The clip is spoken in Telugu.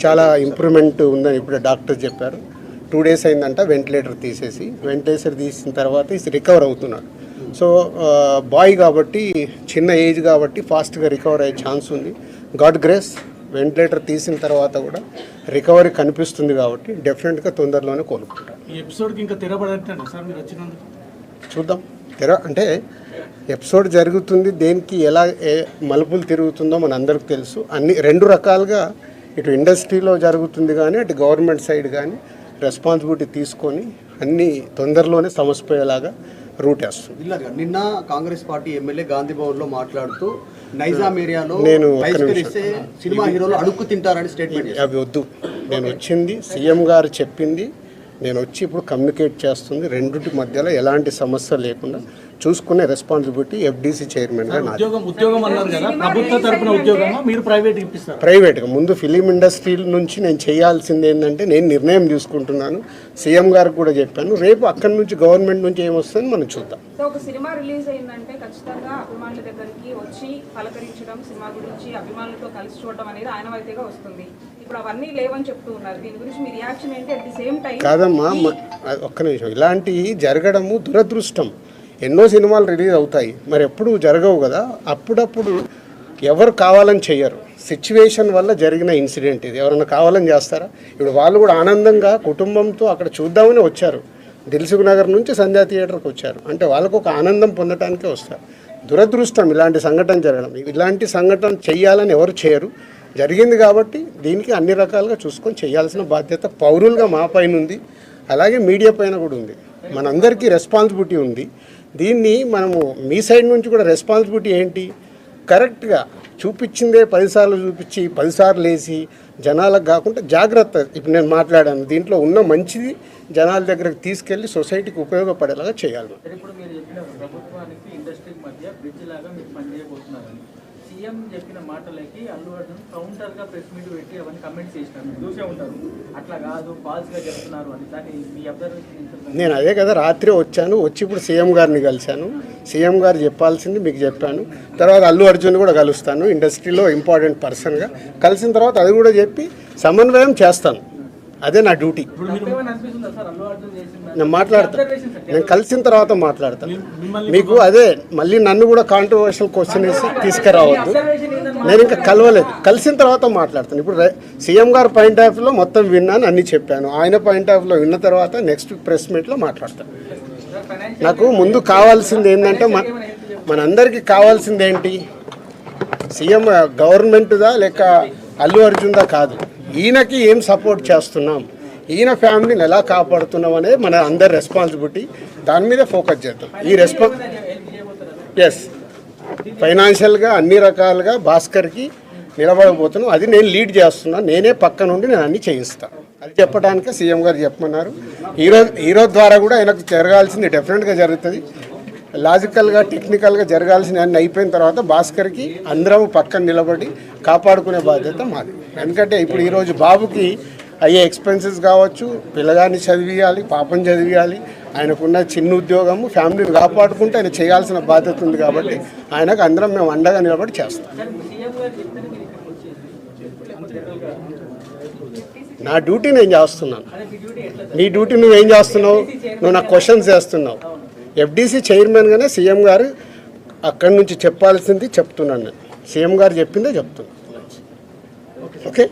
చాలా ఇంప్రూవ్మెంట్ ఉందని ఇప్పుడు డాక్టర్ చెప్పారు. 2 days అయిందంట వెంటిలేటర్ తీసిన తర్వాత రికవర్ అవుతున్నాడు. సో బాయ్ కాబట్టి చిన్న ఏజ్ కాబట్టి ఫాస్ట్గా రికవర్ అయ్యే ఛాన్స్ ఉంది. గాడ్ గ్రేస్ వెంటిలేటర్ తీసిన తర్వాత కూడా రికవరీ కనిపిస్తుంది కాబట్టి డెఫినెట్గా తొందరలోనే కోలుకుంటారు. ఈ ఎపిసోడ్కి ఇంకా తెరపడండి సార్ మీరు వచ్చినందుకు చూద్దాం. అంటే ఎపిసోడ్ జరుగుతుంది, దేనికి ఎలా మలుపులు తిరుగుతుందో మన అందరికి తెలుసు. అన్ని 2 రకాలుగా ఇటు ఇండస్ట్రీలో జరుగుతుంది కానీ అటు గవర్నమెంట్ సైడ్ కానీ రెస్పాన్సిబిలిటీ తీసుకొని అన్ని తొందరలోనే సమసిపోయేలాగా రూట్ వేస్తుంది. నిన్న కాంగ్రెస్ పార్టీ ఎమ్మెల్యే గాంధీ భవన్లో మాట్లాడుతూ నైజాం ఏరియాలో నేను సినిమా హీరోలు అడుక్కు తింటారని స్టేట్మెంట్. అవి వద్దు, నేను వచ్చింది సీఎం గారు చెప్పింది నేను వచ్చి ఇప్పుడు కమ్యూనికేట్ చేస్తుంది. రెండింటి మధ్యలో ఎలాంటి సమస్య లేకుండా చూసుకునే రెస్పాన్సిబిలిటీ ఎఫ్డీసీ చైర్మన్గా ప్రైవేట్గా ముందు ఫిలిం ఇండస్ట్రీ నుంచి నేను చేయాల్సింది ఏంటంటే నేను నిర్ణయం తీసుకుంటున్నాను. సీఎం గారికి కూడా చెప్పాను. రేపు అక్కడి నుంచి గవర్నమెంట్ నుంచి ఏమొస్తుందని మనం చూద్దాం. ఒక సినిమా రిలీజ్ అయిందంటే ఖచ్చితంగా అభిమానుల దగ్గరికి వచ్చి పలకరించడం, సినిమా గురించి అభిమానులతో కలిసి చూడడం అనేది ఆనవాయితీగా వస్తుంది. ఇప్పుడు అవన్నీ లేవని చెప్తూ ఉన్నారు. దీని గురించి మీ రియాక్షన్ ఏంటి? అట్ ది సేమ్ టైం కాదమ్మా, ఒక్క నిమిషం, ఇలాంటివి జరగడము దురదృష్టం. ఎన్నో సినిమాలు రిలీజ్ అవుతాయి, మరి ఎప్పుడు జరగవు కదా. అప్పుడప్పుడు ఎవరు కావాలని చెయ్యరు, సిచ్యువేషన్ వల్ల జరిగిన ఇన్సిడెంట్ ఇది. ఎవరైనా కావాలని చేస్తారా? ఇప్పుడు వాళ్ళు కూడా ఆనందంగా కుటుంబంతో అక్కడ చూద్దామని వచ్చారు. దిల్సుఖ్ నగర్ నుంచి సంధ్యా థియేటర్కి వచ్చారు అంటే వాళ్ళకు ఒక ఆనందం పొందటానికే వస్తారు. దురదృష్టం ఇలాంటి సంఘటన జరగడం. ఇలాంటి సంఘటన చెయ్యాలని ఎవరు చేయరు. జరిగింది కాబట్టి దీనికి అన్ని రకాలుగా చూసుకొని చేయాల్సిన బాధ్యత పౌరులుగా మా పైన ఉంది, అలాగే మీడియా పైన కూడా ఉంది. మనందరికీ రెస్పాన్సిబిలిటీ ఉంది. దీన్ని మనము మీ సైడ్ నుంచి కూడా రెస్పాన్సిబిలిటీ ఏంటి, కరెక్ట్గా చూపించిందే 10 సార్లు చూపించి 10 సార్లు వేసి జనాలకు కాకుండా జాగ్రత్త. ఇప్పుడు నేను మాట్లాడాను, దీంట్లో ఉన్న మంచిది జనాల దగ్గరకు తీసుకెళ్ళి సొసైటీకి ఉపయోగపడేలాగా చేయాలి. సీఎం చెప్పిన మాటలకి అల్లు అర్జున్ కౌంటర్గా ప్రెస్ మీట్ పెట్టి అవన్నీ కమెంట్స్ చేసినారు, చూసే ఉంటారు. అట్లా కాదు, ఫాల్స్గా చెప్తున్నారు అని. దాన్ని మీ అబ్జర్వేషన్? నేను అదే కదా రాత్రి వచ్చాను, వచ్చి ఇప్పుడు సీఎం గారిని కలిశాను. సీఎం గారు చెప్పాల్సింది మీకు చెప్పాను. తర్వాత అల్లు అర్జున్ కూడా కలుస్తాను, ఇండస్ట్రీలో ఇంపార్టెంట్ పర్సన్గా. కలిసిన తర్వాత అది కూడా చెప్పి సమన్వయం చేస్తాను. అదే నా డ్యూటీ. నేను మాట్లాడతాను, నేను కలిసిన తర్వాత మాట్లాడతాను. మీకు అదే మళ్ళీ నన్ను కూడా కాంట్రవర్షియల్ క్వశ్చన్ వేసి తీసుకురావద్దు. నేను ఇంకా కలవలేదు, కలిసిన తర్వాత మాట్లాడతాను. ఇప్పుడు సీఎం గారు పాయింట్ ఆఫ్ వ్యూలో మొత్తం విన్నాను, అన్నీ చెప్పాను. ఆయన పాయింట్ ఆఫ్ వ్యూలో విన్న తర్వాత నెక్స్ట్ ప్రెస్ మీట్లో మాట్లాడతాను. నాకు ముందు కావాల్సింది ఏంటంటే మనందరికీ కావాల్సింది ఏంటి, సీఎం గవర్నమెంట్దా లేక అల్లు అర్జున్దా కాదు, ఈయనకి ఏం సపోర్ట్ చేస్తున్నాం, ఈయన ఫ్యామిలీని ఎలా కాపాడుతున్నాం అనేది మన అందరి రెస్పాన్సిబిలిటీ. దాని మీద ఫోకస్ చేద్దాం. ఎస్, ఫైనాన్షియల్గా అన్ని రకాలుగా భాస్కర్కి నిలబడబోతున్నాం. అది నేను లీడ్ చేస్తున్నాను. నేనే పక్క నుండి నేను అన్నీ చేయిస్తాను. అది చెప్పడానికే సీఎం గారు చెప్పమన్నారు. హీరో ద్వారా కూడా ఆయనకు జరగాల్సింది డెఫినెట్గా జరుగుతుంది. లాజికల్గా టెక్నికల్గా జరగాల్సిన అన్ని అయిపోయిన తర్వాత భాస్కర్కి అందరం పక్కన నిలబడి కాపాడుకునే బాధ్యత మాది. ఎందుకంటే ఇప్పుడు ఈరోజు బాబుకి అయ్యే ఎక్స్పెన్సెస్ కావచ్చు, పిల్లగాన్ని చదివియాలి, పాపం చదివియాలి, ఆయనకున్న చిన్న ఉద్యోగము, ఫ్యామిలీని కాపాడుకుంటే ఆయన చేయాల్సిన బాధ్యత ఉంది. కాబట్టి ఆయనకు అందరం మేము అండగా నిలబడి చేస్తాం. నా డ్యూటీ నేను చేస్తున్నాను, నీ డ్యూటీ నువ్వేం చేస్తున్నావు? నువ్వు నాకు క్వశ్చన్స్ చేస్తున్నావు. ఎఫ్డీసీ చైర్మన్గానే సీఎం గారు అక్కడి నుంచి చెప్పాల్సింది చెప్తున్నాను. నేను సీఎం గారు చెప్పిందే చెప్తున్నాను. ఓకే.